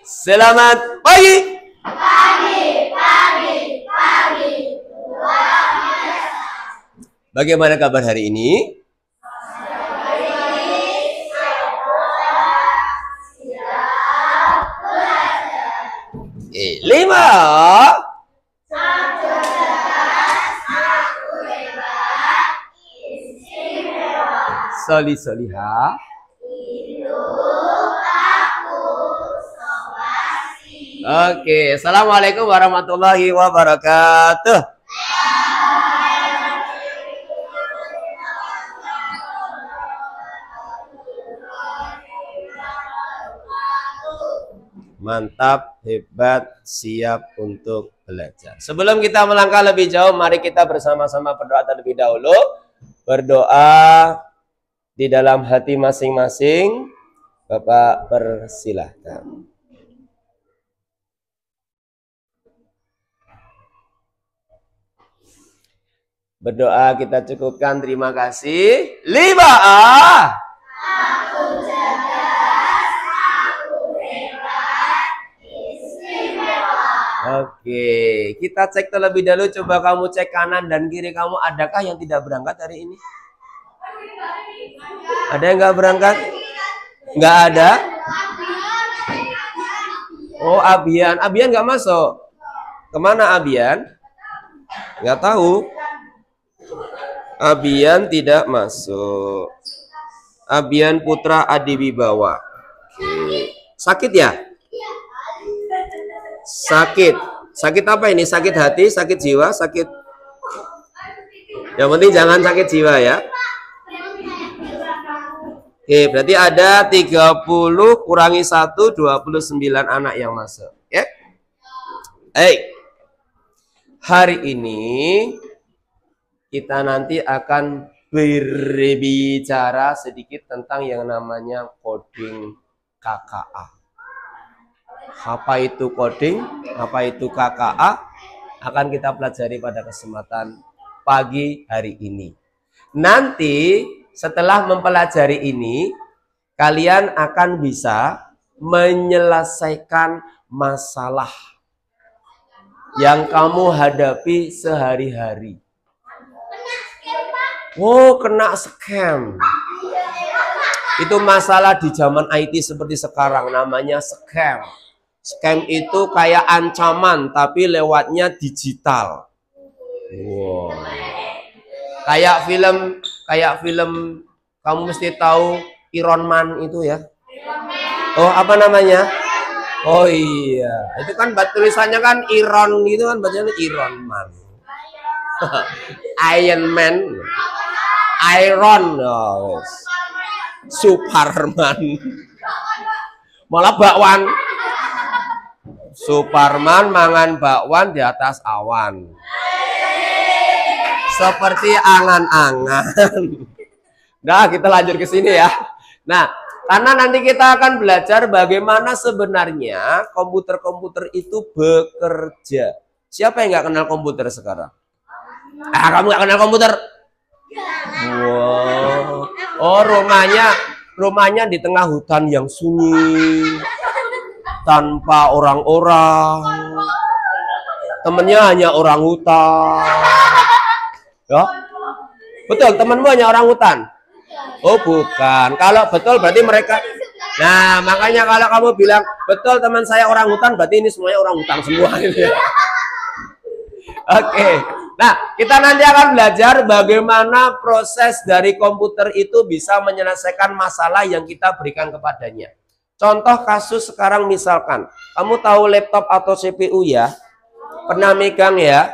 Selamat pagi. Pagi. Bagaimana kabar hari ini? Lima. Solihah. Oke, assalamualaikum warahmatullahi wabarakatuh. Mantap, hebat, siap untuk belajar. Sebelum kita melangkah lebih jauh, mari kita bersama-sama berdoa terlebih dahulu. Berdoa di dalam hati masing-masing. Bapak persilahkan. Berdoa kita cukupkan, terima kasih. 5A. Aku cerdas, aku hebat, istimewa. Oke, kita cek terlebih dahulu. Coba kamu cek kanan dan kiri kamu, adakah yang tidak berangkat hari ini? Ada yang nggak berangkat? Nggak ada? Oh, Abian. Abian nggak masuk. Kemana Abian? Nggak tahu. Abian tidak masuk. Abian Putra Adiwibawa. Oke. Sakit ya? Sakit. Sakit apa ini? Sakit hati, sakit jiwa, sakit. Yang penting jangan sakit jiwa ya. Oke, berarti ada 30 kurangi 1, 29 anak yang masuk. Ya. Hari ini kita nanti akan berbicara sedikit tentang yang namanya coding KKA. Apa itu coding? Apa itu KKA? Akan kita pelajari pada kesempatan pagi hari ini. Nanti setelah mempelajari ini, kalian akan bisa menyelesaikan masalah yang kamu hadapi sehari-hari. Oh, kena scam. Itu masalah di zaman IT seperti sekarang, namanya scam. Scam itu kayak ancaman tapi lewatnya digital. Wow. Kayak film kamu mesti tahu Iron Man itu ya. Oh, apa namanya? Oh iya, itu kan tulisannya kan Iron gitu kan, bacanya Iron Man. Iron Man. Iron, oh, Superman, malah bakwan. Superman mangan bakwan di atas awan, seperti angan-angan. Nah, kita lanjut ke sini ya. Nah, karena nanti kita akan belajar bagaimana sebenarnya komputer-komputer itu bekerja. Siapa yang nggak kenal komputer sekarang? Kamu nggak kenal komputer? Wow. Oh, rumahnya di tengah hutan yang sunyi, tanpa orang-orang. Temennya hanya orang hutan. Ya? Betul, temenmu hanya orang hutan? Oh, bukan. Kalau betul berarti mereka. Nah, makanya kalau kamu bilang betul teman saya orang hutan, berarti ini semuanya orang hutan semua gitu ya. Oke. Nah, kita nanti akan belajar bagaimana proses dari komputer itu bisa menyelesaikan masalah yang kita berikan kepadanya. Contoh kasus sekarang misalkan, kamu tahu laptop atau CPU ya? Pernah megang ya?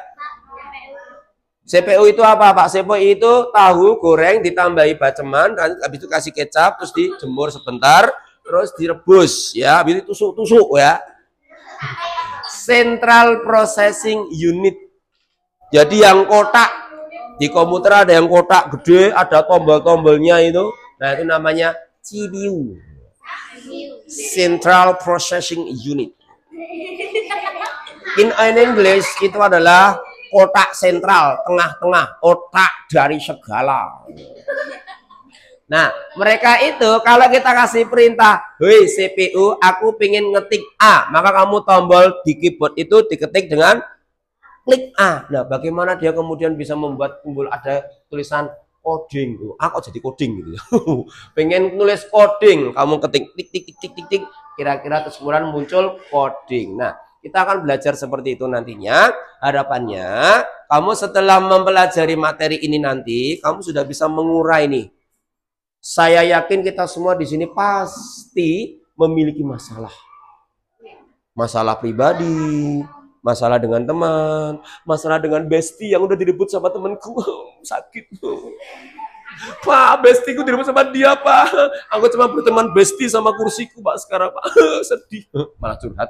CPU itu apa Pak? CPU itu tahu goreng ditambahi baceman, habis itu kasih kecap, terus dijemur sebentar, terus direbus ya, habis itu tusuk-tusuk ya. Central Processing Unit. Jadi yang kotak di komputer ada yang kotak gede, ada tombol-tombolnya itu. Nah, itu namanya CPU. Central Processing Unit. In English itu adalah kotak sentral, tengah-tengah, otak dari segala. Nah, mereka itu kalau kita kasih perintah, "Hei CPU, aku pengen ngetik A," maka kamu tombol di keyboard itu diketik dengan klik A. Nah, bagaimana dia kemudian bisa membuat timbul ada tulisan coding? Kok jadi coding gitu ya? Pengen nulis coding, kamu ketik tik tik tik tik tik tik, kira-kira terus kemudian muncul coding. Nah, kita akan belajar seperti itu nantinya. Harapannya kamu setelah mempelajari materi ini nanti, kamu sudah bisa mengurai nih. Saya yakin kita semua di sini pasti memiliki masalah. Masalah pribadi, masalah dengan teman, masalah dengan bestie yang udah direbut sama temanku. Sakit. Pak, bestieku direbut sama dia, Pak. Aku cuma berteman bestie sama kursiku, Pak, sekarang, Pak. Sedih. Malah curhat.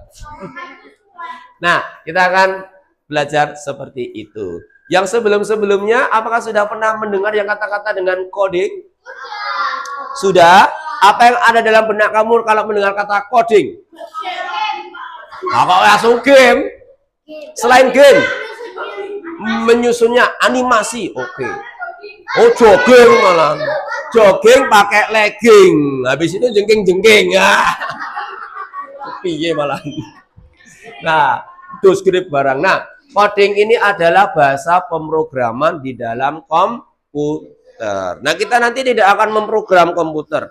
Nah, kita akan belajar seperti itu. Yang sebelum-sebelumnya, apakah sudah pernah mendengar yang kata-kata dengan coding? Sudah? Apa yang ada dalam benak kamu kalau mendengar kata coding? Kok langsung game? Selain game, menyusunnya animasi, oke. Oh, jogging malah. Jogging pakai legging. Habis itu jengking-jengking. Piye malah. Nah, itu skrip barang. Nah, coding ini adalah bahasa pemrograman di dalam komputer. Nah, kita nanti tidak akan memprogram komputer,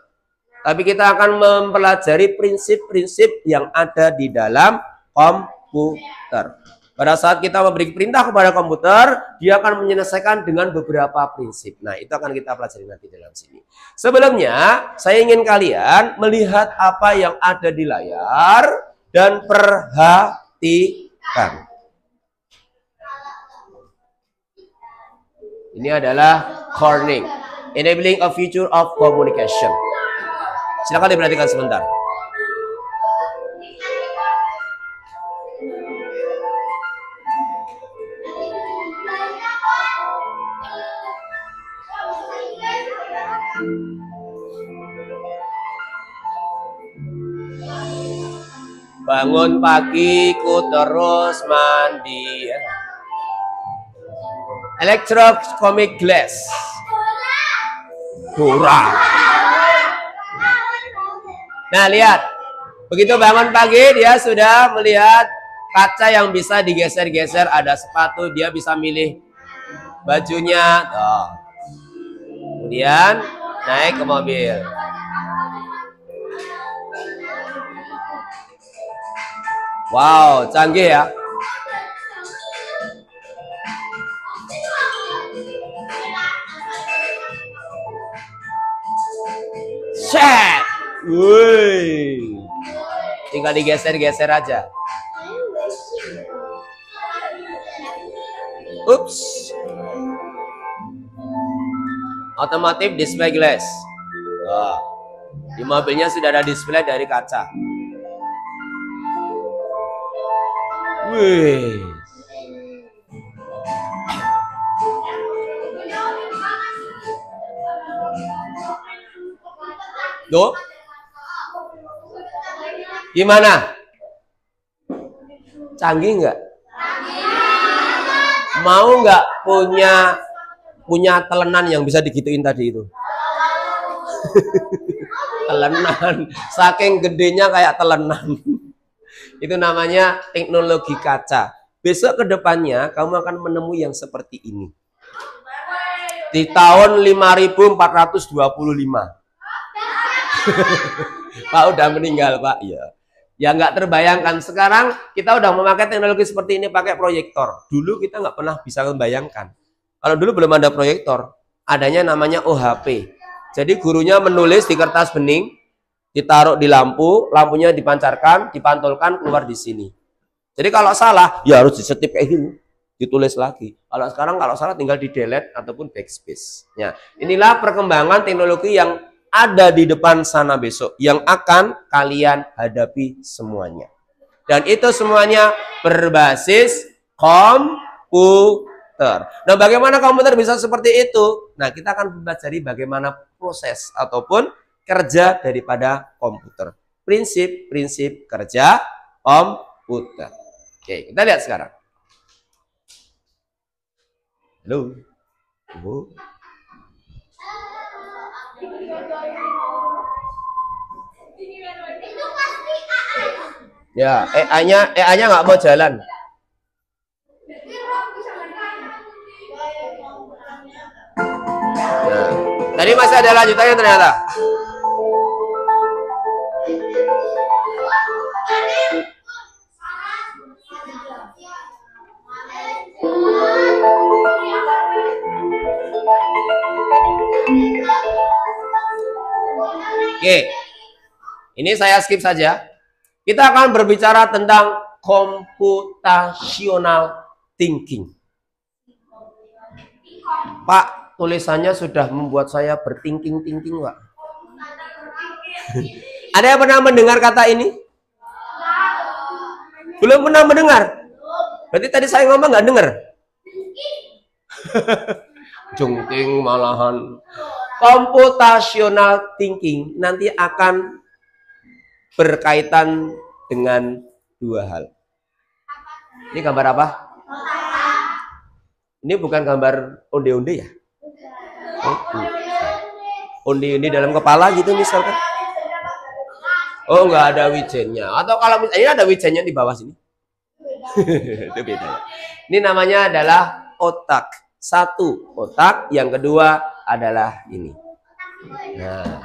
tapi kita akan mempelajari prinsip-prinsip yang ada di dalam komputer. Pada saat kita memberi perintah kepada komputer, dia akan menyelesaikan dengan beberapa prinsip. Nah, itu akan kita pelajari nanti dalam sini. Sebelumnya, saya ingin kalian melihat apa yang ada di layar dan perhatikan. Ini adalah Corning, Enabling a Future of Communication. Silakan diperhatikan sebentar. Bangun pagi ku terus mandi. Electrochromic glass. Kurang. Nah, lihat. Begitu bangun pagi, dia sudah melihat kaca yang bisa digeser-geser. Ada sepatu, dia bisa milih bajunya. Tuh. Kemudian naik ke mobil. Wow, canggih ya. Set. Woi. Tinggal digeser-geser aja. Ups. Automotive display glass. Wah. Di mobilnya sudah ada display dari kaca. Wih. Tuh. Gimana? Canggih nggak? Mau nggak punya telenan yang bisa digituin tadi itu? Telenan. Saking gedenya kayak telenan. Itu namanya teknologi kaca. Besok ke depannya kamu akan menemui yang seperti ini. Di tahun 5425. Pak udah meninggal, Pak. Ya. Ya nggak terbayangkan. Sekarang kita udah memakai teknologi seperti ini pakai proyektor. Dulu kita nggak pernah bisa membayangkan. Kalau dulu belum ada proyektor, adanya namanya OHP. Jadi gurunya menulis di kertas bening, ditaruh di lampu, lampunya dipancarkan, dipantulkan keluar di sini. Jadi kalau salah, ya harus disetip kayak gini, ditulis lagi. Kalau sekarang kalau salah tinggal di delete ataupun backspace. Ya, inilah perkembangan teknologi yang ada di depan sana besok, yang akan kalian hadapi semuanya. Dan itu semuanya berbasis komputer. Nah, bagaimana komputer bisa seperti itu? Nah, kita akan mempelajari bagaimana proses ataupun kerja daripada komputer. Prinsip-prinsip kerja komputer. Oke, kita lihat sekarang. Halo. Itu pasti AI. Ya, EA-nya nggak mau jalan. Nah, tadi masih ada lanjutannya ternyata. Oke, ini saya skip saja. Kita akan berbicara tentang computational thinking. Pak, tulisannya sudah membuat saya berthinking-thinking, Pak. Ada yang pernah mendengar kata ini? Belum pernah mendengar? Berarti tadi saya ngomong nggak dengar? Jungking malahan. Computational thinking nanti akan berkaitan dengan dua hal. Ini gambar apa? Ini bukan gambar onde-onde ya? Onde-onde dalam kepala gitu misalkan. Oh, nggak ada wijennya. Atau kalau misalnya ini ada wijennya di bawah sini. Itu beda. Ini namanya adalah otak. Satu otak, yang kedua adalah ini. Nah,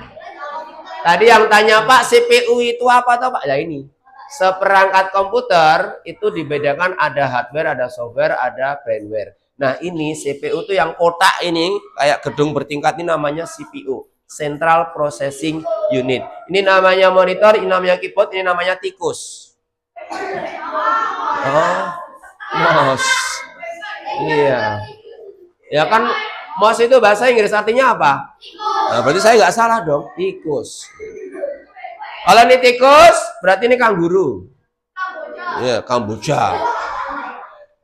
tadi yang tanya Pak, CPU itu apa toh Pak? Ya ini. Seperangkat komputer itu dibedakan ada hardware, ada software, ada firmware. Nah, ini CPU itu yang kotak ini kayak gedung bertingkat ini namanya CPU, Central Processing Unit. Ini namanya monitor, ini namanya keyboard, ini namanya tikus. Oh, mouse. Iya. Ya kan mouse itu bahasa Inggris artinya apa? Nah, berarti saya nggak salah dong, tikus. Kalau ini tikus, berarti ini kanguru. Ya, Kamboja.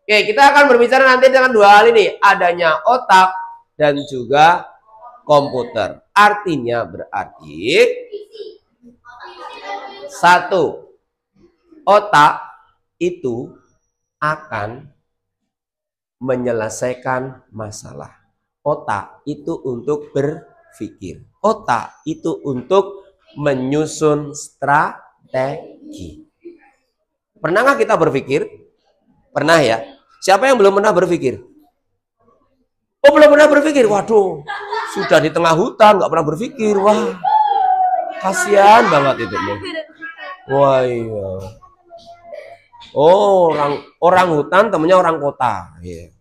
Oke, kita akan berbicara nanti dengan dua hal ini, adanya otak dan juga komputer. Artinya berarti satu, otak itu akan menyelesaikan masalah. Otak itu untuk berpikir. Otak itu untuk menyusun strategi. Pernahkah kita berpikir? Pernah ya? Siapa yang belum pernah berpikir? Oh, belum pernah berpikir? Waduh, sudah di tengah hutan nggak pernah berpikir. Wah, kasihan banget itu. Wah iya. Oh, orang hutan temennya orang kota. Yeah.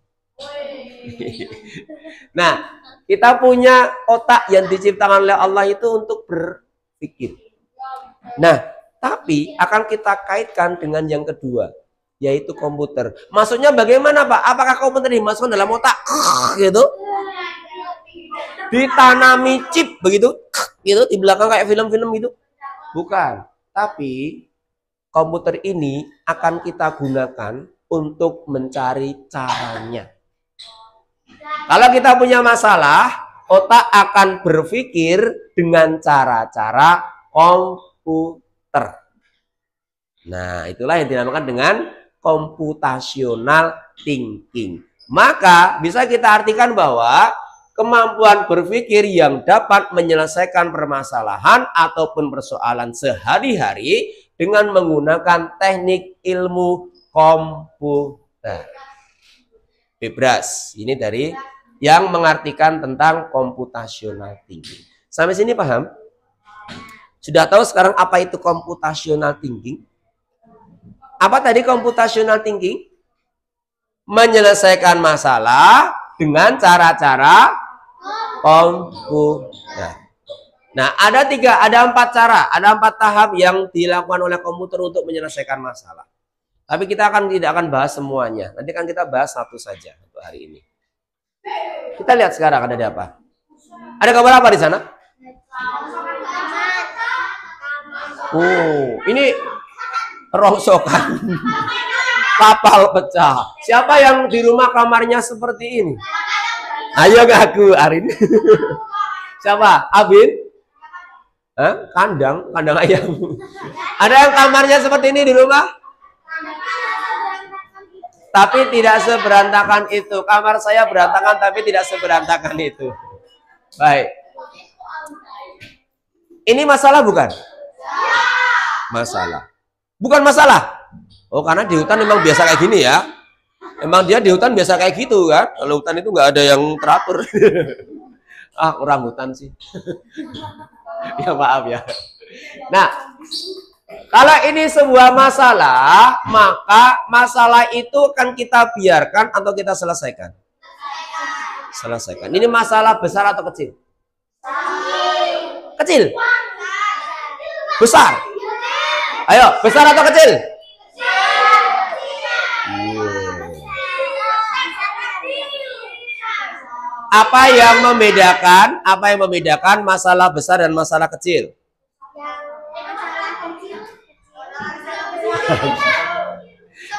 Nah, kita punya otak yang diciptakan oleh Allah itu untuk berpikir. Nah, tapi akan kita kaitkan dengan yang kedua, yaitu komputer. Maksudnya bagaimana Pak? Apakah komputer dimasukkan dalam otak? Gitu? Ditanami chip begitu? Gitu di belakang kayak film-film gitu? Bukan. Tapi komputer ini akan kita gunakan untuk mencari caranya. Kalau kita punya masalah, otak akan berpikir dengan cara-cara komputer. Nah, itulah yang dinamakan dengan computational thinking. Maka bisa kita artikan bahwa kemampuan berpikir yang dapat menyelesaikan permasalahan ataupun persoalan sehari-hari dengan menggunakan teknik ilmu komputer. Bebras, ini dari yang mengartikan tentang computational thinking. Sampai sini paham? Sudah tahu sekarang apa itu computational thinking? Apa tadi computational thinking? Menyelesaikan masalah dengan cara-cara komputer. Nah, ada 4 cara, ada 4 tahap yang dilakukan oleh komputer untuk menyelesaikan masalah. Tapi kita tidak akan bahas semuanya. Nanti kan kita bahas satu saja untuk hari ini. Kita lihat sekarang ada apa? Ada gambar apa di sana? Oh, ini rongsokan. Kapal pecah. Siapa yang di rumah kamarnya seperti ini? Ayo ngaku, Arin. Siapa? Abin? Hah? Kandang ayam. Ada yang kamarnya seperti ini di rumah? Tapi tidak seberantakan itu. Kamar saya berantakan tapi tidak seberantakan itu. Baik. Ini masalah bukan? Masalah. Bukan masalah. Oh, karena di hutan memang biasa kayak gini ya. Emang dia di hutan biasa kayak gitu kan. Kalau hutan itu nggak ada yang teratur. Ah, orang hutan sih. Ya maaf ya. Nah, kalau ini sebuah masalah, maka masalah itu akan kita biarkan atau kita selesaikan? Selesaikan. Ini masalah besar atau kecil? Kecil. Besar. Ayo, besar atau kecil? Apa yang membedakan masalah besar dan masalah kecil?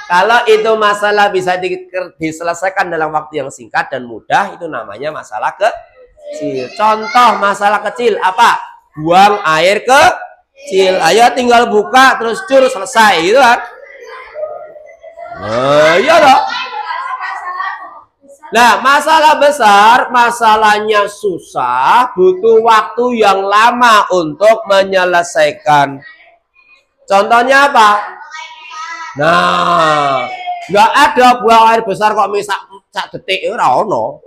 Kalau itu masalah bisa diselesaikan dalam waktu yang singkat dan mudah, itu namanya masalah kecil. Contoh masalah kecil apa? Buang air kecil. Ayo tinggal buka terus cur selesai gitu kan? Iya loh. Nah, masalah besar, masalahnya susah, butuh waktu yang lama untuk menyelesaikan. Contohnya apa? Nah, nggak ada buang air besar kok misal sak detik itu ono.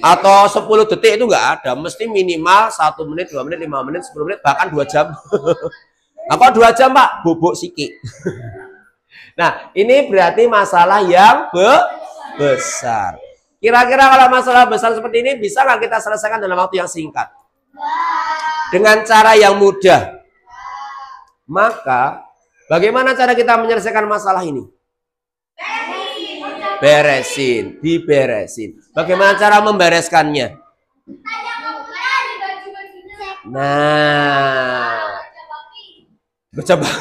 Atau 10 detik itu nggak ada, mesti minimal 1 menit, 2 menit, 5 menit, 10 menit, bahkan 2 jam. Apa 2 jam, Pak? Bubuk sikik. Nah, ini berarti masalah yang besar. Kira-kira kalau masalah besar seperti ini bisa nggak kita selesaikan dalam waktu yang singkat? Dengan cara yang mudah. Maka bagaimana cara kita menyelesaikan masalah ini? Beresin, diberesin. Bagaimana cara membereskannya? Nah, bercoba.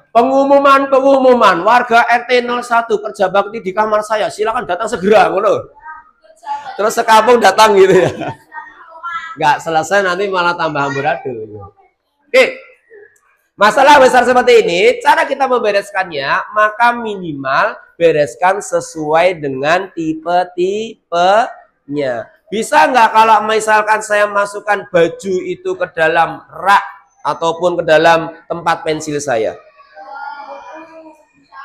Pengumuman warga RT 01 kerja bakti di kamar saya, silakan datang segera, ngono. Terus sekampung datang gitu ya. Nggak selesai nanti malah tambah amburadul. Oke. Masalah besar seperti ini, cara kita membereskannya, maka minimal bereskan sesuai dengan tipe-tipenya. Bisa nggak kalau misalkan saya masukkan baju itu ke dalam rak ataupun ke dalam tempat pensil saya?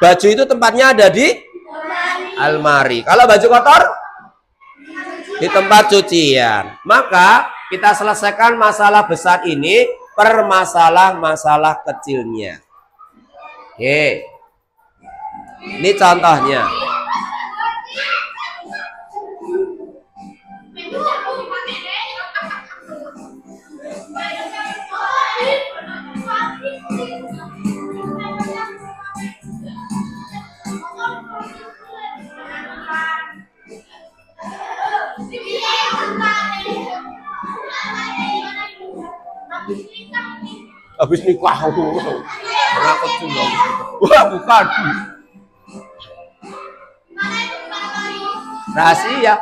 Baju itu tempatnya ada di almari. Kalau baju kotor? Di tempat cucian. Maka kita selesaikan masalah besar ini per masalah kecilnya. Oke. Ini contohnya. Habis nikah aku. Wah, bukan. Rahasia.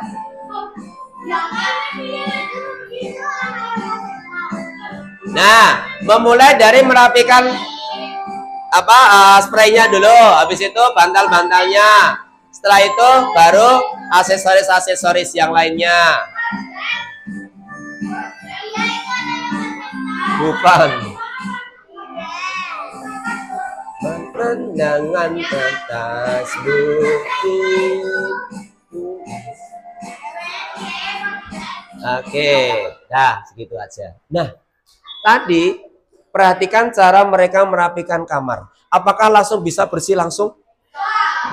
Nah, memulai dari merapikan spraynya dulu, habis itu bantal-bantalnya. Setelah itu baru aksesoris-aksesoris yang lainnya. Bukan. Pemandangan atas bukit. Oke, nah segitu aja. Nah, tadi perhatikan cara mereka merapikan kamar. Apakah langsung bisa bersih langsung?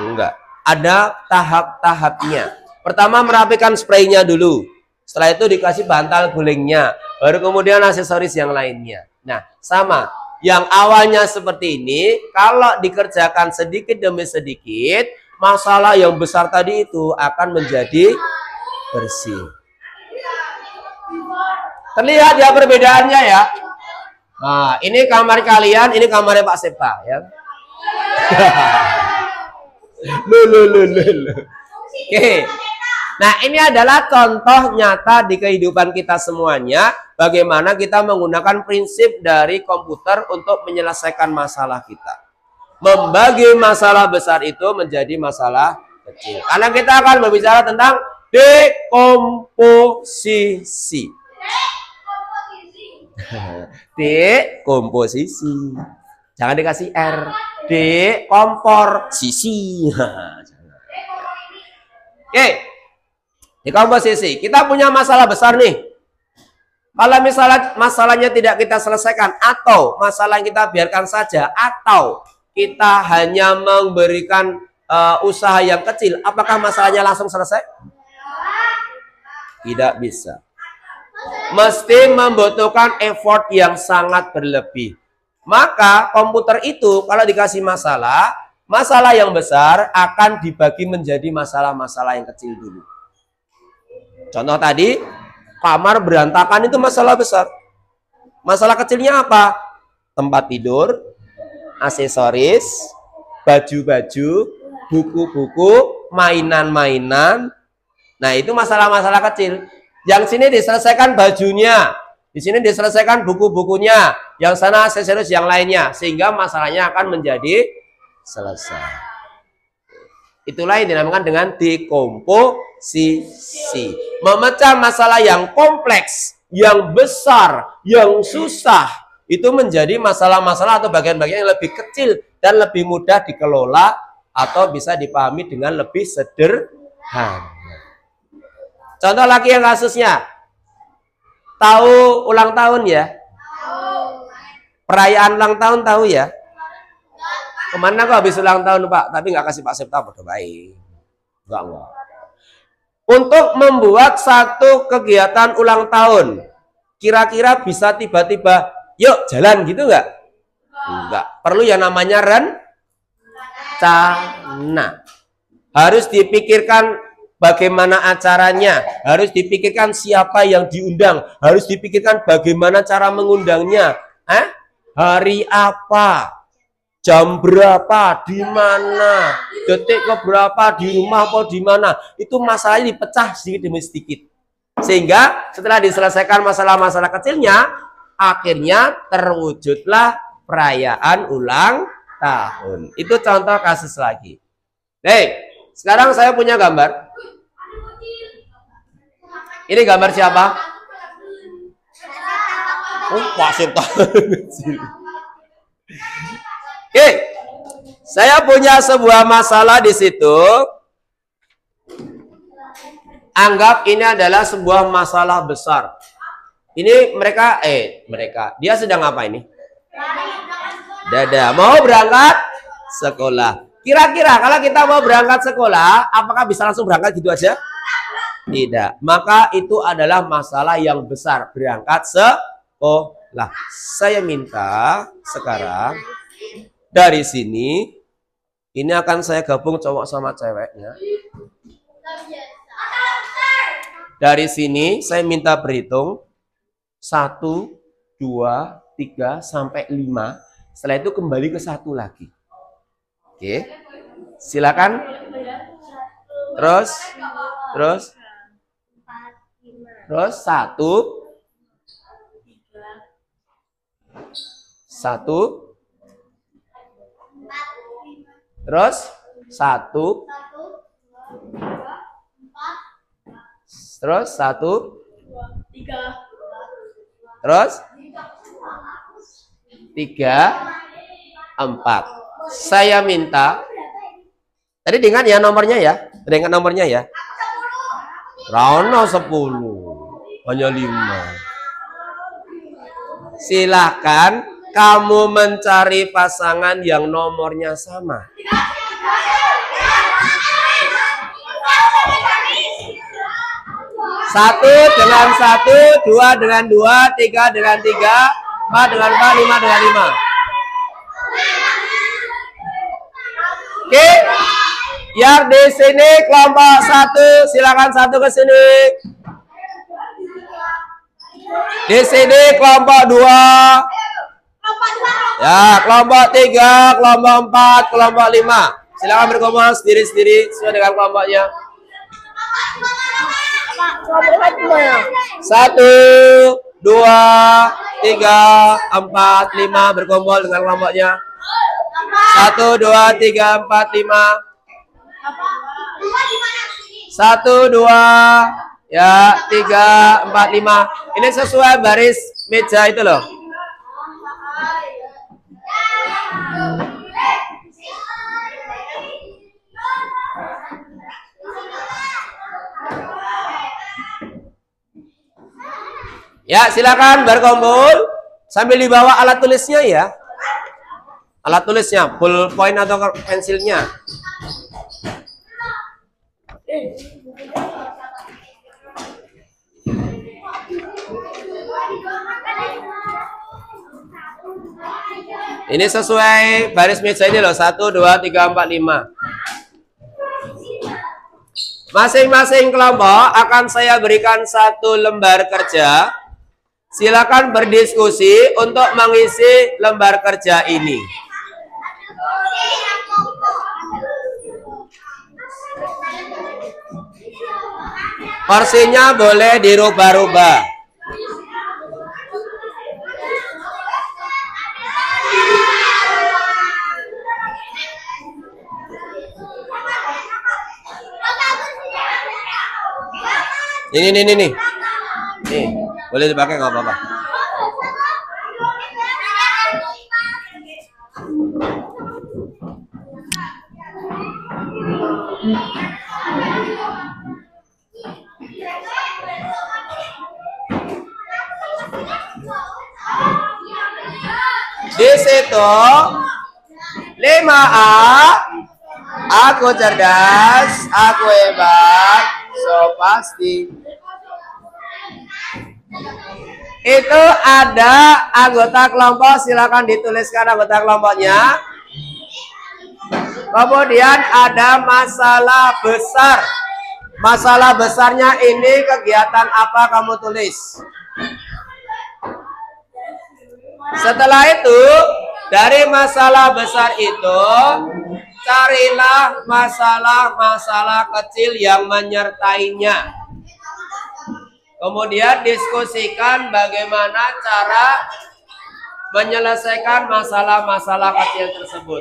Enggak. Ada tahap-tahapnya. Pertama merapikan spraynya dulu. Setelah itu dikasih bantal gulingnya. Baru kemudian aksesoris yang lainnya. Nah, sama. Yang awalnya seperti ini, kalau dikerjakan sedikit demi sedikit, masalah yang besar tadi itu akan menjadi bersih. Terlihat ya perbedaannya ya. Nah, ini kamar kalian, ini kamarnya Pak Sepa ya. Oke. Nah, ini adalah contoh nyata di kehidupan kita semuanya. Bagaimana kita menggunakan prinsip dari komputer untuk menyelesaikan masalah kita. Membagi masalah besar itu menjadi masalah kecil. Karena kita akan berbicara tentang dekomposisi. Dekomposisi. Jangan dikasih R. Dekompor sisi. Oke. Dekomposisi. Kita punya masalah besar nih. Kalau misalnya masalahnya tidak kita selesaikan, atau masalah yang kita biarkan saja, atau kita hanya memberikan usaha yang kecil, apakah masalahnya langsung selesai? Tidak bisa. Mesti membutuhkan effort yang sangat berlebih. Maka komputer itu kalau dikasih masalah, masalah yang besar akan dibagi menjadi masalah-masalah yang kecil dulu. Contoh tadi, kamar berantakan itu masalah besar. Masalah kecilnya apa? Tempat tidur, aksesoris, baju-baju, buku-buku, mainan-mainan. Nah, itu masalah-masalah kecil. Yang sini diselesaikan bajunya, di sini diselesaikan buku-bukunya, yang sana aksesoris yang lainnya, sehingga masalahnya akan menjadi selesai. Itulah yang dinamakan dengan dekomposisi. Memecah masalah yang kompleks, yang besar, yang susah, itu menjadi masalah-masalah atau bagian-bagian yang lebih kecil dan lebih mudah dikelola atau bisa dipahami dengan lebih sederhana. Contoh lagi yang kasusnya, tahu ulang tahun ya? Perayaan ulang tahun tahu ya? Kemana kok habis ulang tahun Pak? Tapi nggak kasih Pak Septa, bodoh baik. Enggak. Untuk membuat satu kegiatan ulang tahun, kira-kira bisa tiba-tiba, yuk jalan gitu nggak? Enggak. Perlu yang namanya rencana. Harus dipikirkan bagaimana acaranya, harus dipikirkan siapa yang diundang, harus dipikirkan bagaimana cara mengundangnya, hari apa, jam berapa, di mana, detik ke berapa, di rumah apa di mana. Itu masalahnya dipecah sedikit demi sedikit. Sehingga setelah diselesaikan masalah-masalah kecilnya, akhirnya terwujudlah perayaan ulang tahun. Itu contoh kasus lagi. Nih, sekarang saya punya gambar. Ini gambar siapa? Oh, Pak Septa. Oke, saya punya sebuah masalah di situ. Anggap ini adalah sebuah masalah besar. Ini mereka, dia sedang apa ini? Dadah, mau berangkat sekolah. Kira-kira kalau kita mau berangkat sekolah, apakah bisa langsung berangkat gitu aja? Tidak. Maka itu adalah masalah yang besar, berangkat sekolah. Saya minta sekarang dari sini, ini akan saya gabung cowok sama ceweknya. Dari sini saya minta berhitung 1, 2, 3 sampai 5. Setelah itu kembali ke 1 lagi. Oke. Silakan. Terus 1, 1, terus 1, terus 1, 3, terus 3, 4. Saya minta, tadi dengan ya nomornya ya, dengan nomornya ya. Rano 10, hanya 5. Silakan kamu mencari pasangan yang nomornya sama. 1 dengan 1, 2 dengan 2, 3 dengan 3, 4 dengan 4, 5 dengan 5. Oke, yang di sini kelompok 1, silakan 1 ke sini. Di sini kelompok 2. Ya, kelompok 3, kelompok 4, kelompok 5. Silakan berkumpul sendiri-sendiri sesuai dengan kelompoknya. 1, 2, 3, 4, 5 berkumpul dengan kelompoknya. 1, 2, 3, 4, 5. 1, 2, Ya, 3, 4, 5. Ini sesuai baris meja itu loh. Ya, silakan berkumpul sambil dibawa alat tulisnya ya. Alat tulisnya, ballpoint atau pensilnya. Ini sesuai baris meja ini loh, 1, 2, 3, 4, 5. Masing-masing kelompok akan saya berikan 1 lembar kerja. Silakan berdiskusi untuk mengisi lembar kerja ini. Porsinya boleh dirubah-rubah. Ini. Nih, boleh dipakai nggak apa-apa. Di situ 5A, aku cerdas, aku hebat, so pasti. Itu ada anggota kelompok, silakan dituliskan anggota kelompoknya. Kemudian ada masalah besar. Masalah besarnya ini kegiatan apa kamu tulis. Setelah itu, dari masalah besar itu, carilah masalah-masalah kecil yang menyertainya. Kemudian diskusikan bagaimana cara menyelesaikan masalah-masalah kecil tersebut.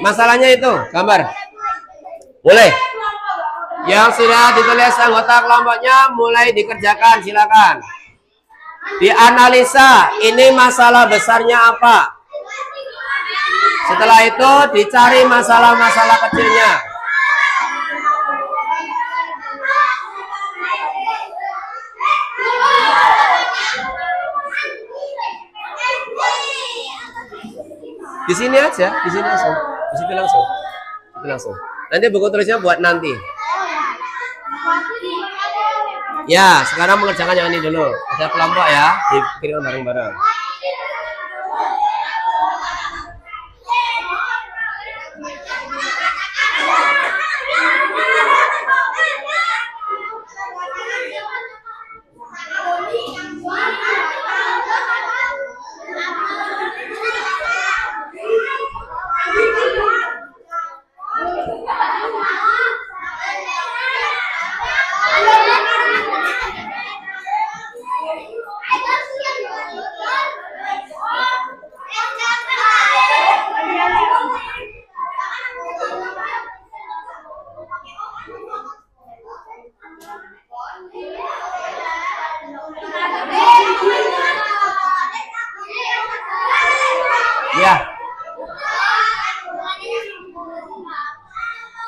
Masalahnya itu gambar. Boleh. Yang sudah ditulis anggota kelompoknya mulai dikerjakan, silakan. Dianalisa, ini masalah besarnya apa. Setelah itu dicari masalah-masalah kecilnya. Di sini aja, di sini langsung, di situ langsung, itu langsung. Nanti buku tulisnya buat nanti. Ya, sekarang mengerjakan yang ini dulu. Ada kelompok ya, dikirim bareng-bareng.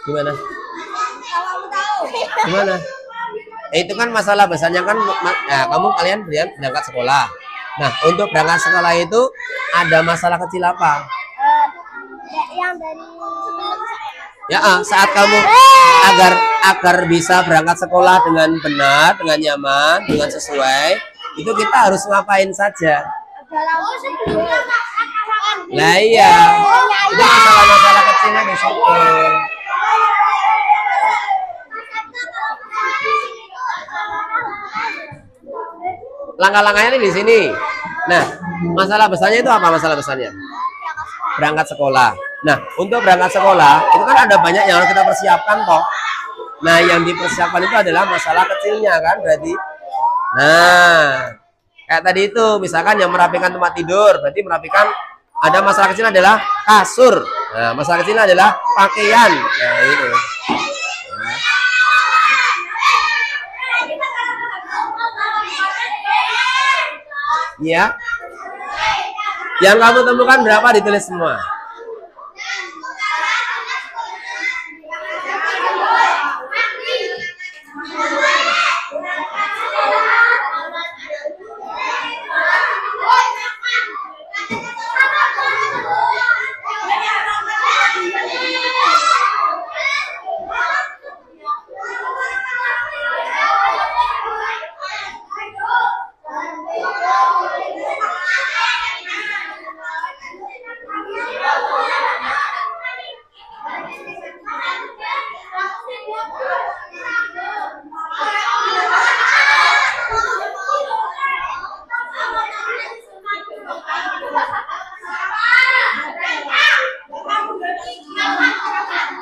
Gimana? Kamu tahu. Gimana? Itu kan masalah besarnya kan, kamu kalian berangkat sekolah. Nah, untuk berangkat sekolah itu ada masalah kecil apa? Yang dari sebelum Ya, saat kamu agar bisa berangkat sekolah dengan benar, dengan nyaman, dengan sesuai, itu kita harus ngapain saja? dalam sebelum. Nah iya, itu masalah-masalah kecilnya di situ. Langkah-langkahnya di sini. Nah, masalah besarnya itu apa masalah besarnya? Berangkat sekolah. Nah, untuk berangkat sekolah itu kan ada banyak yang harus kita persiapkan toh. Nah, yang dipersiapkan itu adalah masalah kecilnya kan berarti. Nah, kayak tadi itu misalkan yang merapikan tempat tidur, berarti merapikan ada masalah kecil adalah kasur. Nah, masalah kecil adalah pakaian. Nah, itu. Nah. Ya. Yang kamu temukan berapa ditulis semua.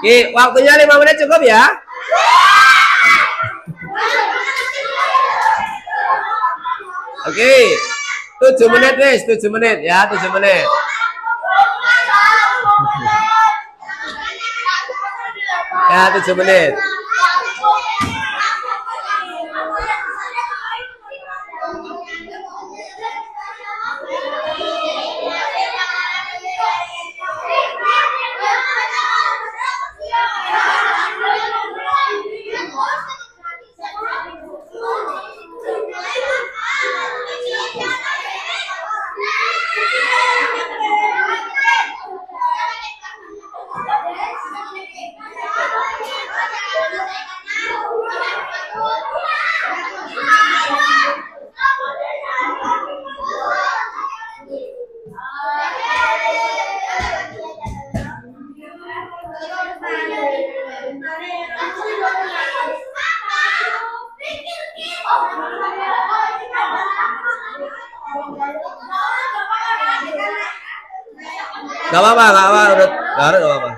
Oke, waktunya 5 menit cukup ya. Oke, 7 menit guys, 7 menit ya, 7 menit. Ya, 7 menit. Gak apa-apa, gak apa-apa, udah, gak apa-apa.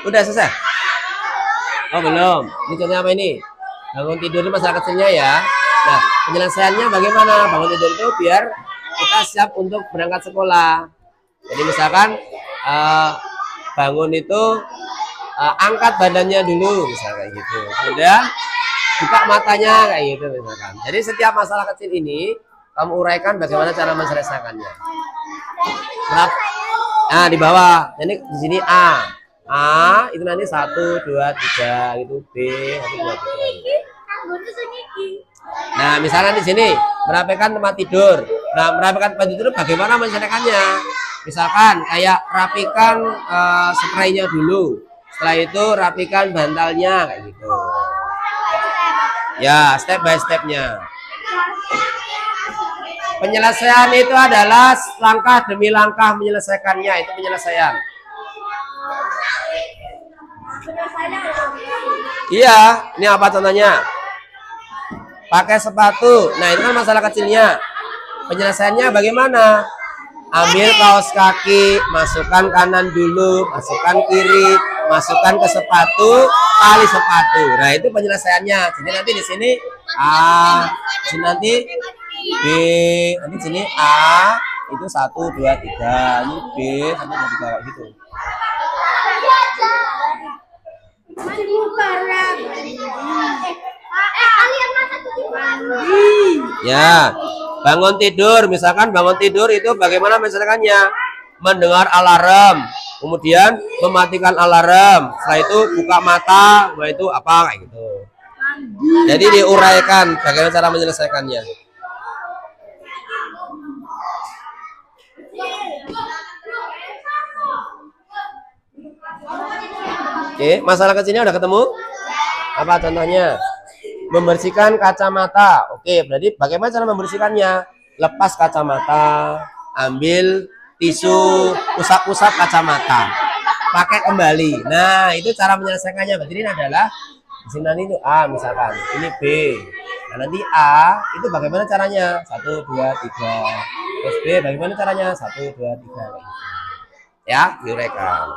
Udah selesai? Oh belum. Ini contohnya apa ini? Bangun tidur itu masalah kecilnya ya. Nah, penyelesaiannya bagaimana? Bangun tidur itu biar kita siap untuk berangkat sekolah. Jadi misalkan bangun itu angkat badannya dulu, misalnya kayak gitu. Kemudian buka matanya kayak gitu misalkan. Jadi setiap masalah kecil ini kamu uraikan bagaimana cara menyelesaikannya. Nah, di bawah. Jadi di sini A itu nanti 1, 2, 3 gitu, B 1, 2, 3 gitu. Nah, misalnya di sini merapikan tempat tidur. Nah, merapikan tempat tidur bagaimana menyelesaikannya? Misalkan kayak rapikan spraynya dulu. Setelah itu rapikan bantalnya kayak gitu. Ya, step by stepnya. Penyelesaian itu adalah langkah demi langkah menyelesaikannya, itu penyelesaian. Iya, ini apa contohnya? Pakai sepatu. Nah, itu kan masalah kecilnya. Penyelesaiannya bagaimana? Ambil kaos kaki, masukkan kanan dulu, masukkan kiri, masukkan ke sepatu, tali sepatu. Nah, itu penyelesaiannya. Jadi nanti di sini A, di sini nanti B, nanti di sini A itu 1 2 3, ini B 1 2 3 kayak gitu. Ya, bangun tidur, misalkan bangun tidur itu bagaimana menyelesaikannya? Mendengar alarm, kemudian mematikan alarm, setelah itu buka mata, nah itu apa kayak gitu. Jadi diuraikan bagaimana cara menyelesaikannya. Oke, masalah kecilnya udah ketemu? Apa contohnya? Membersihkan kacamata. Oke, berarti bagaimana cara membersihkannya? Lepas kacamata, ambil tisu, usap-usap kacamata, pakai kembali. Nah, itu cara menyelesaikannya. Berarti ini adalah di sini nanti itu A misalkan, ini B. Nah, nanti A itu bagaimana caranya? 1 2 3. Terus B bagaimana caranya? 1 2 3. Ya, diuraikan.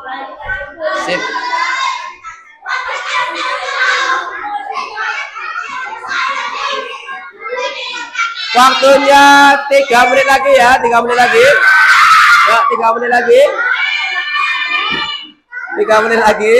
Sip. Waktunya 3 menit lagi ya, 3 menit lagi. Ya, 3 menit lagi. 3 menit lagi.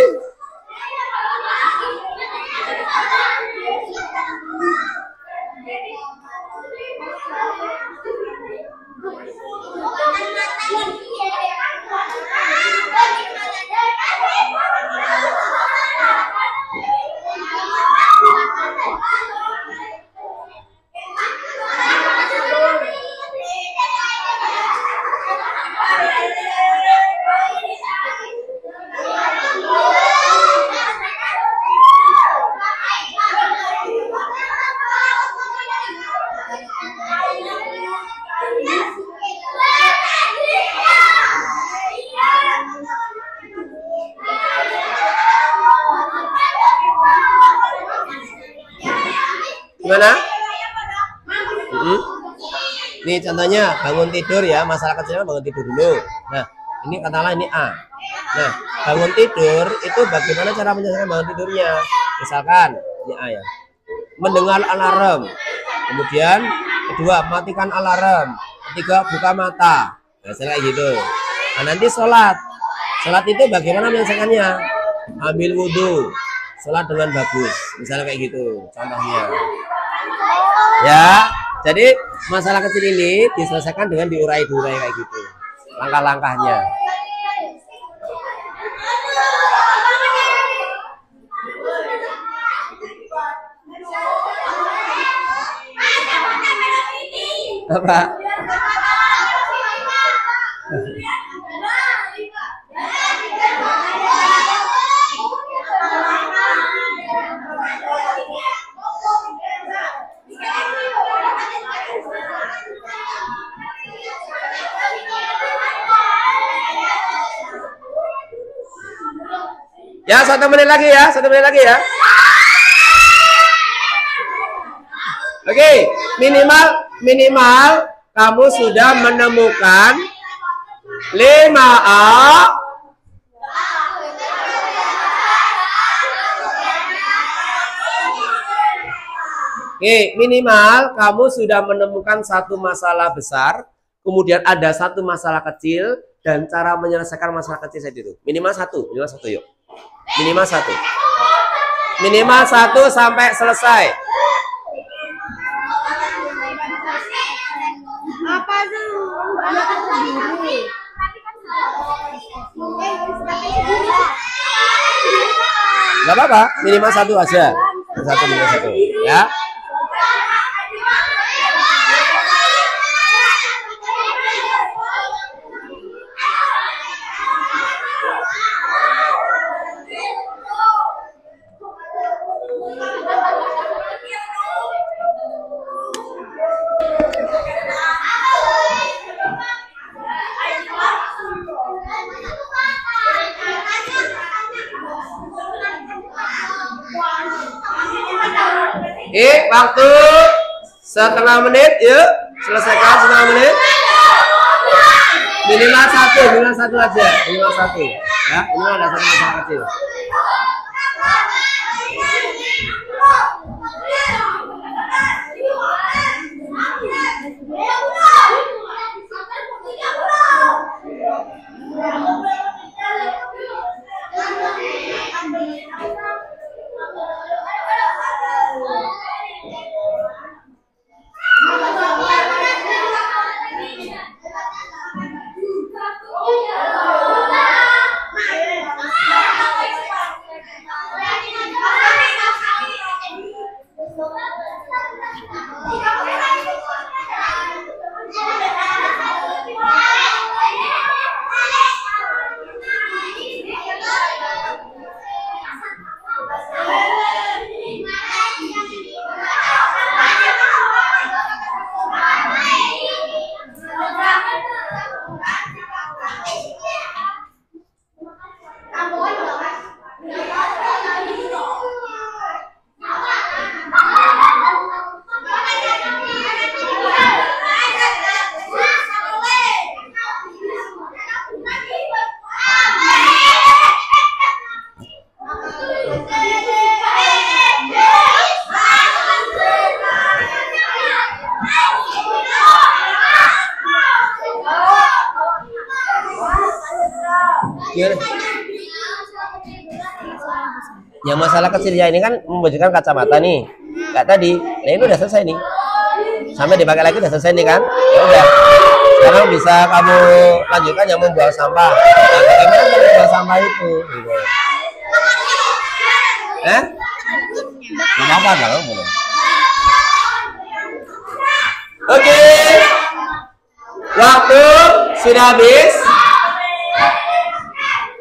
Gimana? Ini contohnya bangun tidur ya, masalah kecilnya bangun tidur dulu. Nah, ini katakanlah ini A. Nah, bangun tidur itu bagaimana cara menyelesaikan bangun tidurnya? Misalkan ini A ya. Mendengar alarm. Kemudian kedua, matikan alarm. Ketiga, buka mata. Nah, kayak gitu. Nah, nanti sholat. Sholat itu bagaimana menyelesaikannya? Ambil wudhu. Sholat dengan bagus. Misalnya kayak gitu contohnya. Ya, jadi masalah kecil ini diselesaikan dengan diurai-urai kayak gitu. Langkah-langkahnya. Apa? Ya, 1 menit lagi ya, 1 menit lagi ya. Oke, minimal kamu sudah menemukan 5A. Oke, minimal kamu sudah menemukan satu masalah besar, kemudian ada satu masalah kecil, dan cara menyelesaikan masalah kecil itu. Minimal satu yuk. Minimal 1. Minimal 1 sampai selesai. Apa tuh? Gak apa-apa, minimal 1 aja. Minimal 1 ya. Waktu setengah menit, yuk. Selesaikan setengah menit. Minimal satu aja. Minimal satu. Ya, ini ada satu masalah kecil. Yang masalah kecilnya ini kan membutuhkan kacamata nih, kayak tadi. Nah ini udah selesai nih, sampai dipakai lagi udah selesai nih kan? Ya udah, sekarang bisa kamu lanjutkan yang membuang sampah. Nah, bagaimana cara membuang sampah itu? Gitu. Kenapa kalau boleh? Oke, waktu sudah habis.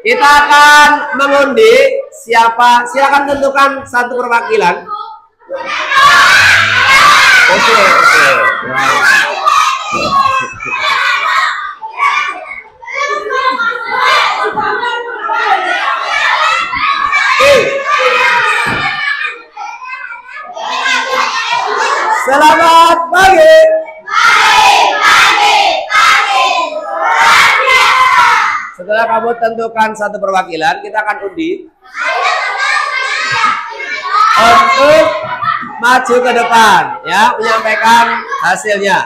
Kita akan mengundi siapa. Silakan tentukan satu perwakilan. Oke. Selamat pagi. Setelah kamu tentukan satu perwakilan, kita akan undi untuk maju ke depan, ya, menyampaikan hasilnya.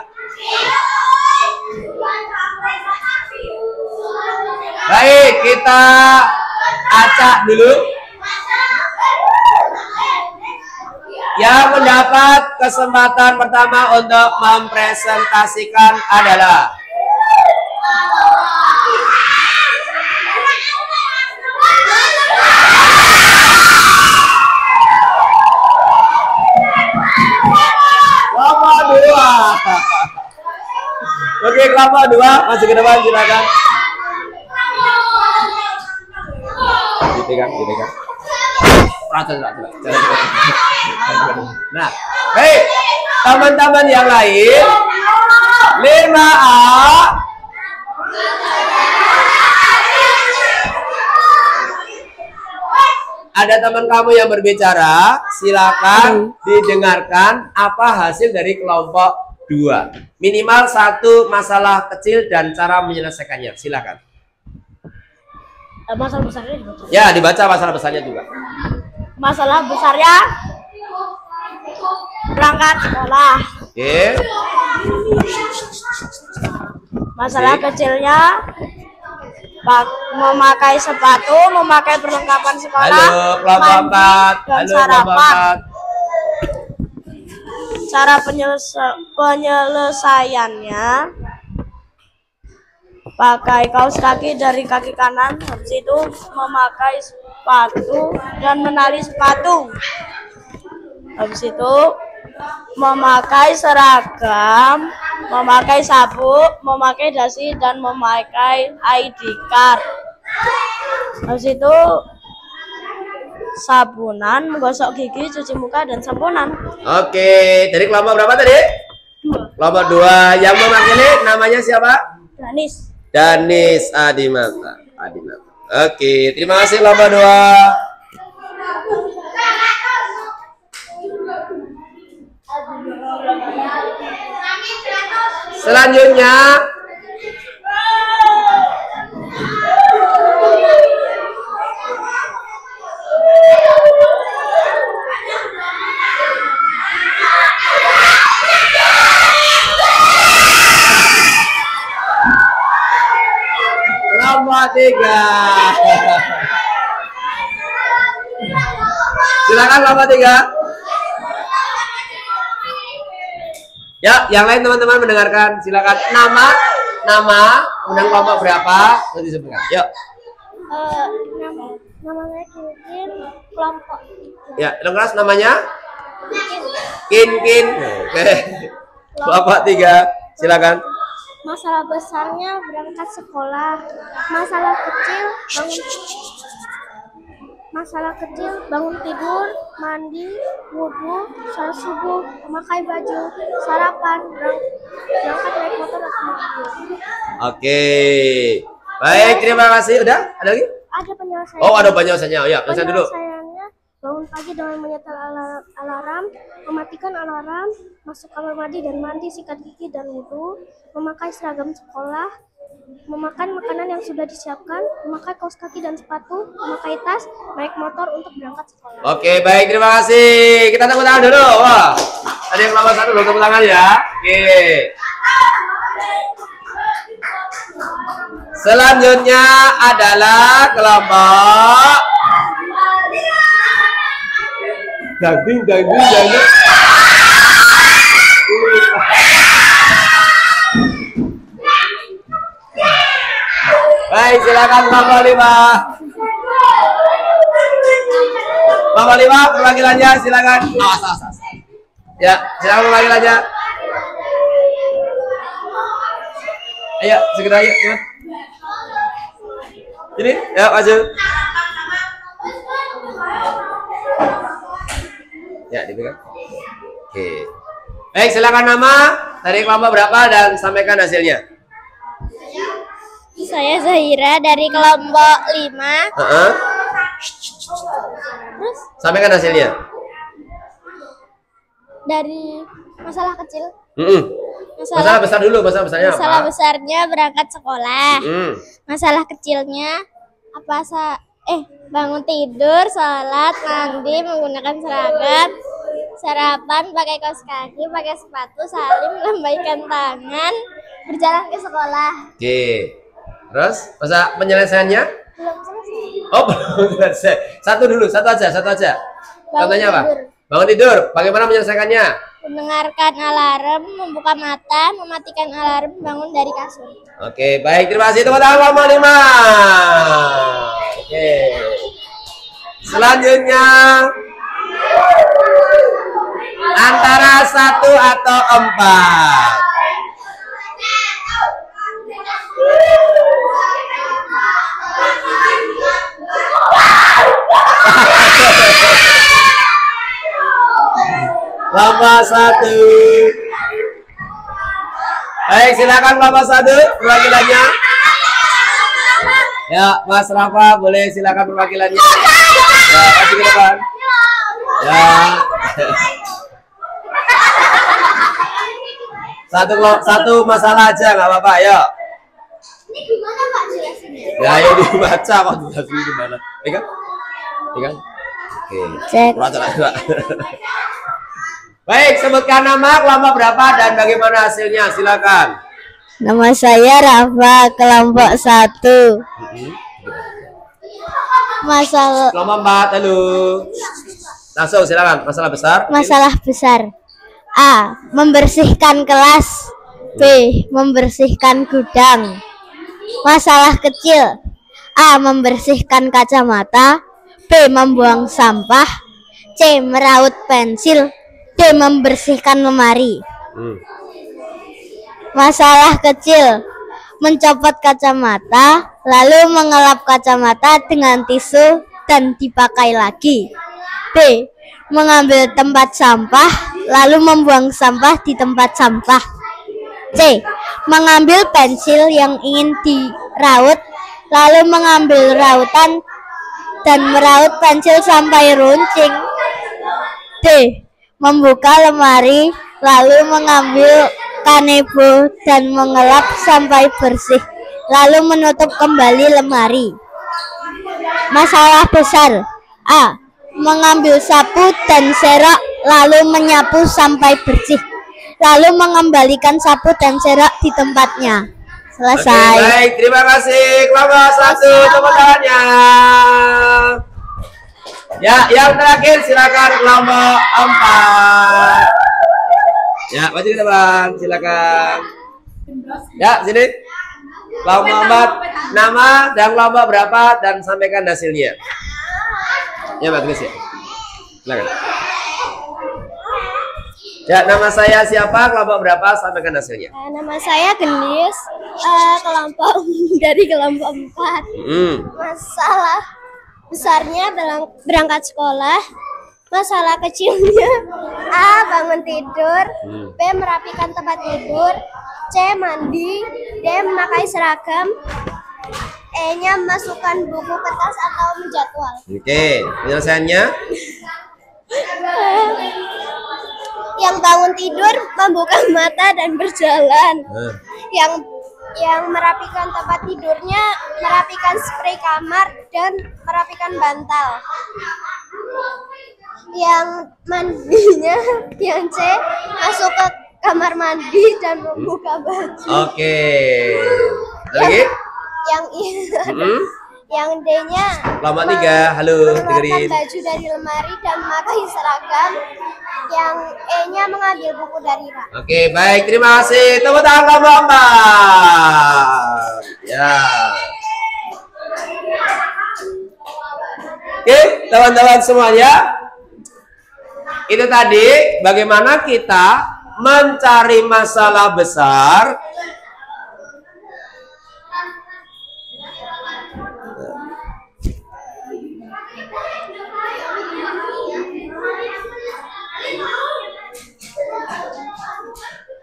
Baik, kita acak dulu. Yang mendapat kesempatan pertama untuk mempresentasikan adalah kelompok 2. Oke, kelompok 2 masuk ke depan, silakan. Gitu kan. Nah, baik, teman-teman yang lain 5A. Ada teman kamu yang berbicara, silakan didengarkan apa hasil dari kelompok 2. Minimal satu masalah kecil dan cara menyelesaikannya. Silakan. Masalah besarnya dibaca. Ya, dibaca masalah besarnya juga. Masalah besarnya berangkat sekolah. Oke. Masalah kecilnya memakai sepatu, memakai perlengkapan sekolah. Halo, kelompok 4. Dan Halo, kelompok 4. Cara penyelesaiannya pakai kaos kaki dari kaki kanan, habis itu memakai sepatu dan menali sepatu, habis itu memakai seragam, memakai sabuk, memakai dasi, dan memakai ID card. Habis itu sabunan, menggosok gigi, cuci muka, dan samponan. Oke, dari kelompok berapa tadi? 2. Kelompok 2. Yang mewakili namanya siapa? Danis Adimata. Oke, terima kasih kelompok 2. Selanjutnya kelompok 3. Silakan kelompok 3. Ya, yang lain teman-teman mendengarkan. Silakan nama, kemudian kelompok berapa, nanti disebutkan. Yuk. Namanya Kin, kelompok 3. Ya, yang keras namanya Kin. Oke. Kelompok 3. Silakan. Masalah besarnya berangkat sekolah. Masalah kecil bangun tidur, mandi, wudhu, sholat subuh, memakai baju, sarapan, berangkat naik motor atau mobil. Oke. Baik, terima kasih. Udah? Ada lagi? Ada penyelesaian. Oh, ada penyelesaiannya. Oh, ya, penyelesaian dulu. Penyelesaiannya bangun pagi dengan menyetel alarm, mematikan alarm, masuk kamar mandi dan mandi, sikat gigi dan wudhu, memakai seragam sekolah, memakan makanan yang sudah disiapkan, memakai kaos kaki dan sepatu, memakai tas, naik motor untuk berangkat sekolah. Oke, baik, terima kasih. Kita tepuk tangan dulu. Wah, ada yang kelompok 1 belum tepuk tangan ya. Oke. Selanjutnya adalah kelompok daging. Baik, silakan kelompok 5. Kelompok 5 perwakilannya silakan. Ya, silakan perwakilannya. Ayo, segera ayo, cepat. Ini, ya maju. Ya, dipegang. Oke. Baik, silakan nama dari kelompok berapa dan sampaikan hasilnya. Saya Zahira dari kelompok 5. Terus Sampaikan hasilnya. dari masalah kecil. Masalah besar dulu, masalah besarnya apa? Masalah besarnya berangkat sekolah. Masalah kecilnya bangun tidur, sholat, mandi, menggunakan seragam, sarapan, pakai kaos kaki, pakai sepatu, salim, melambaikan tangan, berjalan ke sekolah. Oke. Terus masa penyelesaiannya? Belum selesai. Oh, belum selesai. Satu aja. Contohnya apa? Tidur. Bangun tidur. Bagaimana menyelesaikannya? Mendengarkan alarm, membuka mata, mematikan alarm, bangun dari kasur. Oke, baik. Terima kasih teman-teman kelompok 5. Oke. Selanjutnya antara 1 atau 4. Kelompok 1. Baik, silakan kelompok 1 perwakilannya. Ya, Mas Rafa boleh silakan perwakilannya. Ya, kasih ke depan. Ya. Satu masalah aja nggak apa-apa, ya. Ini gimana Pak jelasinnya? Ya, ayo dibaca kok jelasin gimana. Pegang. Oke. Cek. Coba. Baik, sebutkan nama, kelompok berapa dan bagaimana hasilnya, silakan. Nama saya Rafa, kelompok 1. Masalah Kelompok 4, halo. Langsung silakan, masalah besar. Masalah besar. A. Membersihkan kelas. B. Membersihkan gudang. Masalah kecil. A. Membersihkan kacamata. B. Membuang sampah. C. Meraut pensil. D. Membersihkan lemari. Masalah kecil. Mencopot kacamata, lalu mengelap kacamata dengan tisu dan dipakai lagi. B. Mengambil tempat sampah, lalu membuang sampah di tempat sampah. C. Mengambil pensil yang ingin diraut, lalu mengambil rautan dan meraut pensil sampai runcing. D. Membuka lemari, lalu mengambil kanebo dan mengelap sampai bersih, lalu menutup kembali lemari. Masalah besar. A. Mengambil sapu dan serak lalu menyapu sampai bersih, lalu mengembalikan sapu dan serak di tempatnya. Selesai. Oke, baik, terima kasih. Kelompok 1, tepuk tangannya. Ya, yang terakhir silakan kelompok 4. Ya, maju ke depan, silakan. Ya, sini. Kelompok 4, nama dan kelompok berapa dan sampaikan hasilnya. Ya, Mbak Grace ya. Silakan. Ya, nama saya siapa, kelompok berapa, sampaikan hasilnya. Nama saya Gendis, kelompok dari kelompok 4. Masalah besarnya berangkat sekolah. Masalah kecilnya A. Bangun tidur, B. Merapikan tempat tidur, C. Mandi, D. Memakai seragam, E-nya masukkan buku kertas atau menjadwal. Oke, penyelesaiannya. Yang bangun tidur membuka mata dan berjalan. Yang merapikan tempat tidurnya merapikan spray kamar dan merapikan bantal. Yang mandinya yang C masuk ke kamar mandi dan membuka baju. Oke. Lagi? Yang D-nya kelompok 3, halo, mengeluarkan dengerin. baju dari lemari dan memakai seragam. Yang E-nya mengambil buku dari rak. Oke, baik, terima kasih. Tepuk tangan kelompok 4. Ya. Oke, teman-teman semuanya. Itu tadi bagaimana kita mencari masalah besar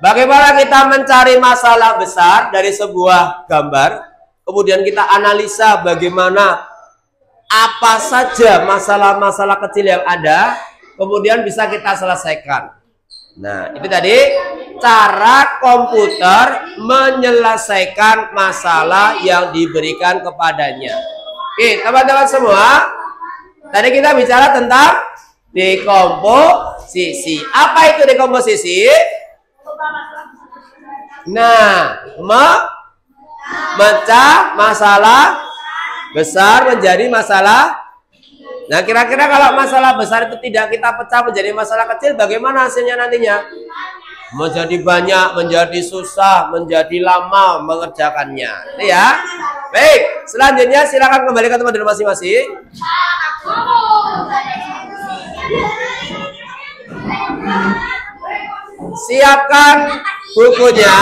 bagaimana kita mencari masalah besar dari sebuah gambar, kemudian kita analisa bagaimana apa saja masalah-masalah kecil yang ada, kemudian bisa kita selesaikan. Nah, itu tadi cara komputer menyelesaikan masalah yang diberikan kepadanya. Oke, teman-teman semua, tadi kita bicara tentang dekomposisi. Apa itu dekomposisi? Nah, memecah masalah besar menjadi masalah. Nah, kira-kira kalau masalah besar itu tidak kita pecah menjadi masalah kecil, bagaimana hasilnya nantinya? Menjadi banyak, menjadi susah, menjadi lama mengerjakannya. Itu ya. Baik, selanjutnya silakan kembali ke tempat duduk masing-masing. Siapkan bukunya.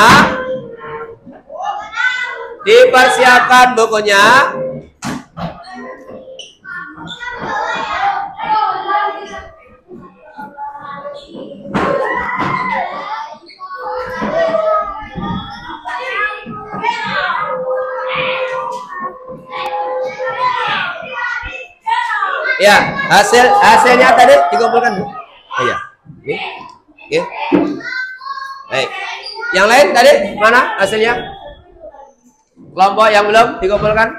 Dipersiapkan bukunya. Ya, hasilnya tadi dikumpulkan, Bu. Oh ya. Oke. Oke. Baik. Yang lain tadi mana hasilnya? Kelompok yang belum dikumpulkan?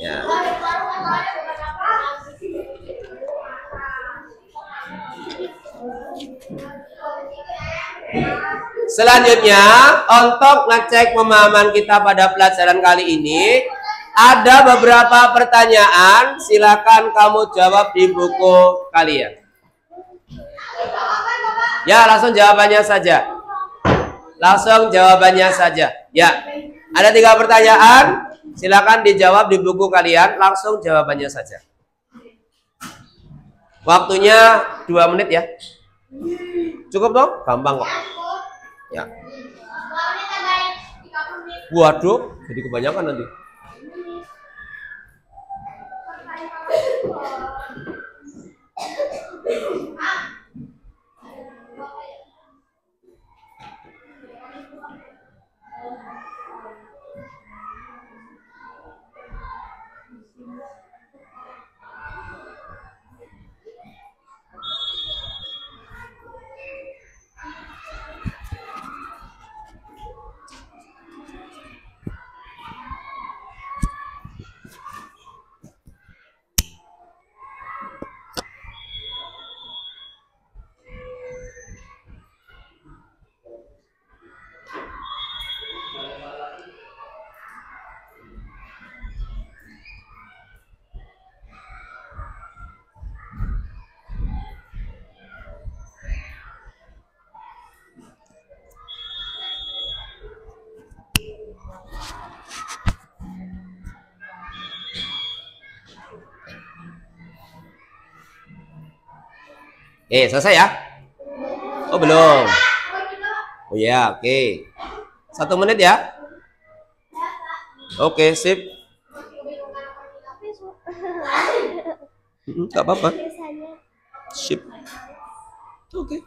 Ya. Selanjutnya, untuk ngecek pemahaman kita pada pelajaran kali ini, ada beberapa pertanyaan, silakan kamu jawab di buku kalian. Ya, langsung jawabannya saja. Langsung jawabannya saja. Ya, ada 3 pertanyaan, silakan dijawab di buku kalian, langsung jawabannya saja. Waktunya 2 menit ya. Cukup dong? Gampang kok. Ya. Waduh, jadi kebanyakan nanti. Selesai ya? Oh, belum. Oh ya, oke. 1 menit ya? Oke, sip. Gak apa-apa. Sip. Oke.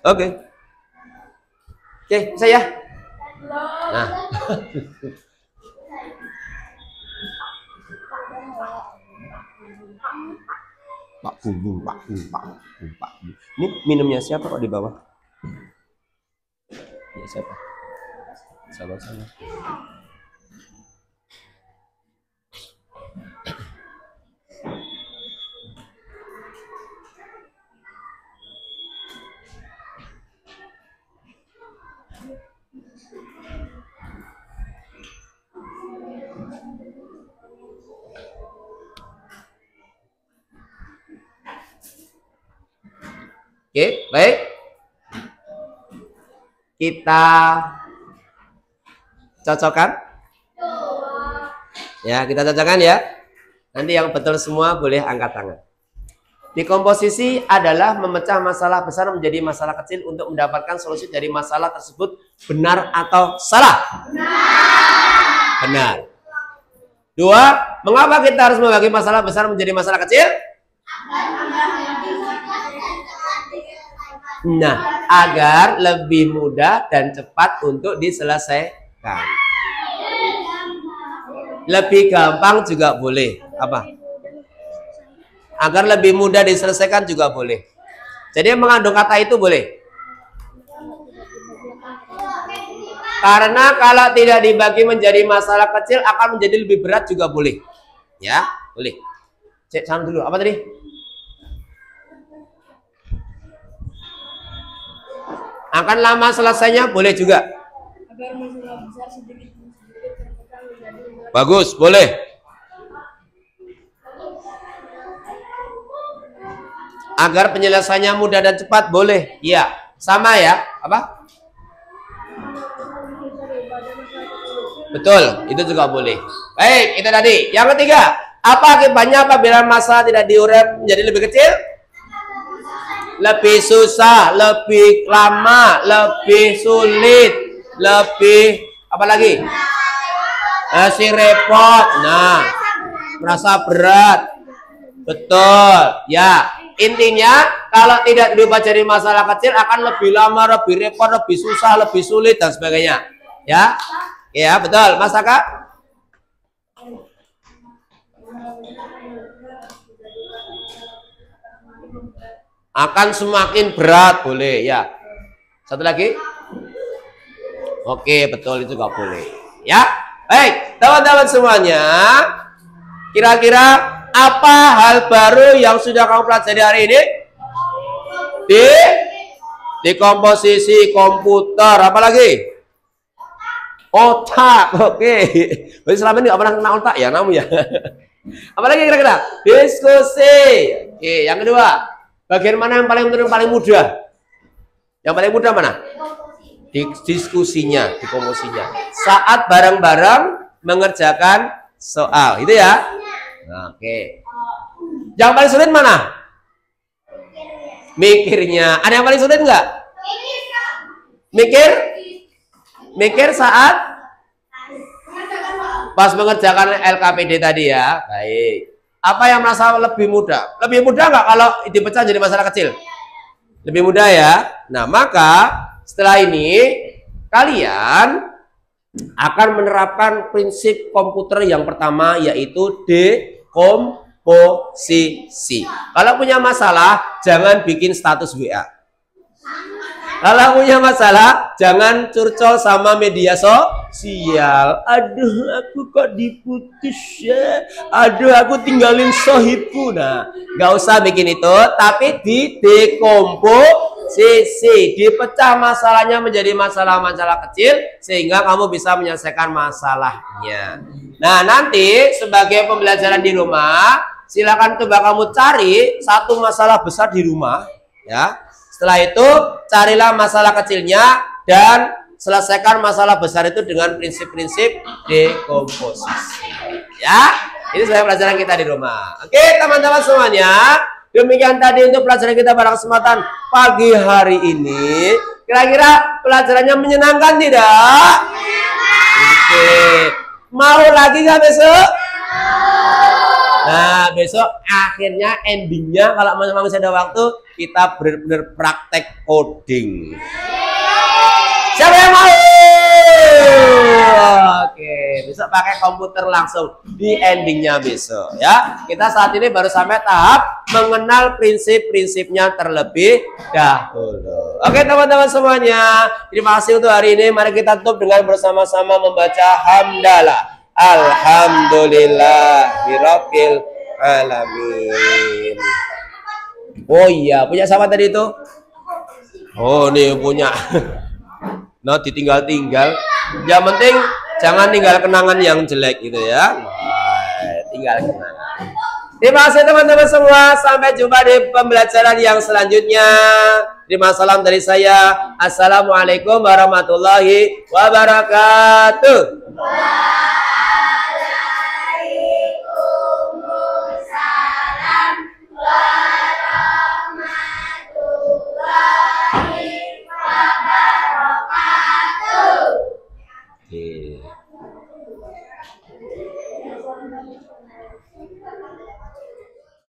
Oke. Oke, saya. Nah. Pak Bung. Ini minumnya siapa kok di bawah? Ya, siapa? Sama-sama. Oke, baik. Kita cocokkan? Ya, kita cocokkan ya. Nanti yang betul semua boleh angkat tangan. Dekomposisi adalah memecah masalah besar menjadi masalah kecil untuk mendapatkan solusi dari masalah tersebut. Benar atau salah? Benar. 2. Mengapa kita harus membagi masalah besar menjadi masalah kecil? Nah, agar lebih mudah dan cepat untuk diselesaikan. Lebih gampang juga boleh. Apa? Agar lebih mudah diselesaikan juga boleh. Jadi mengandung kata itu boleh. Karena kalau tidak dibagi menjadi masalah kecil akan menjadi lebih berat juga boleh. Ya, boleh. Cek sana dulu. Apa tadi? Akan lama selesainya boleh juga. Bagus, boleh. Agar penyelesaiannya mudah dan cepat boleh. Iya, sama ya. Apa? Betul, itu juga boleh. Baik, itu tadi. Yang ketiga, apa akibatnya apabila masalah tidak diurep menjadi lebih kecil? Lebih susah, lebih lama, lebih sulit, lebih apa lagi? Masih repot. Nah, merasa berat. Betul. Ya, intinya kalau tidak diubah jadi masalah kecil akan lebih lama, lebih repot, lebih susah, lebih sulit dan sebagainya. Ya. Ya, betul. Mas Aka? Akan semakin berat, boleh ya. Satu lagi. Oke, betul, itu juga boleh. Ya, baik, teman-teman semuanya. Kira-kira apa hal baru yang sudah kamu pelajari hari ini? Di komposisi komputer. Apa lagi? Otak. Oke. Berarti selama ini nggak pernah kena otak ya, namu ya. Apa lagi kira-kira? Diskusi. Oke, yang kedua. Bagian mana yang paling penting, paling mudah? Yang paling mudah mana? Diskusinya, dekomposisinya. Saat bareng-bareng mengerjakan soal, itu ya. Oke. Yang paling sulit mana? Mikirnya. Ada yang paling sulit enggak? Mikir saat pas mengerjakan LKPD tadi ya. Baik. Apa yang merasa lebih mudah? Lebih mudah nggak kalau dipecah jadi masalah kecil? Lebih mudah ya. Nah, maka setelah ini kalian akan menerapkan prinsip komputer yang pertama, yaitu dekomposisi. Kalau punya masalah, jangan bikin status WA. Kalau punya masalah, jangan curcol sama media sosial. Aduh, aku kok diputus ya. Aduh, aku tinggalin sohibku. Nah, nggak usah bikin itu, tapi di dekomposisi. sisi. Dipecah masalahnya menjadi masalah-masalah kecil sehingga kamu bisa menyelesaikan masalahnya. Nah, nanti sebagai pembelajaran di rumah, silakan coba kamu cari satu masalah besar di rumah, ya. Setelah itu carilah masalah kecilnya dan selesaikan masalah besar itu dengan prinsip-prinsip dekomposisi. Ya, ini sebagai pelajaran kita di rumah. Oke, teman-teman semuanya, demikian tadi untuk pelajaran kita pada kesempatan pagi hari ini. Kira-kira pelajarannya menyenangkan tidak? Oke, mau lagi nggak besok? Nah, besok akhirnya endingnya kalau memang masih ada waktu, kita benar-benar praktek coding. Siapa yang mau? Oke, besok pakai komputer langsung di endingnya besok ya. Kita saat ini baru sampai tahap mengenal prinsip-prinsipnya terlebih dahulu. Oke, teman-teman semuanya, terima kasih untuk hari ini. Mari kita tutup dengan bersama-sama membaca hamdalah. Alhamdulillahirabbil alamin. Oh iya, punya siapa tadi itu? Oh, nih punya. Nah, ditinggal-tinggal. Yang penting jangan tinggal kenangan yang jelek gitu ya. Tinggal kenangan. Terima kasih teman-teman semua. Sampai jumpa di pembelajaran yang selanjutnya. Terima salam dari saya. Assalamualaikum warahmatullahi wabarakatuh.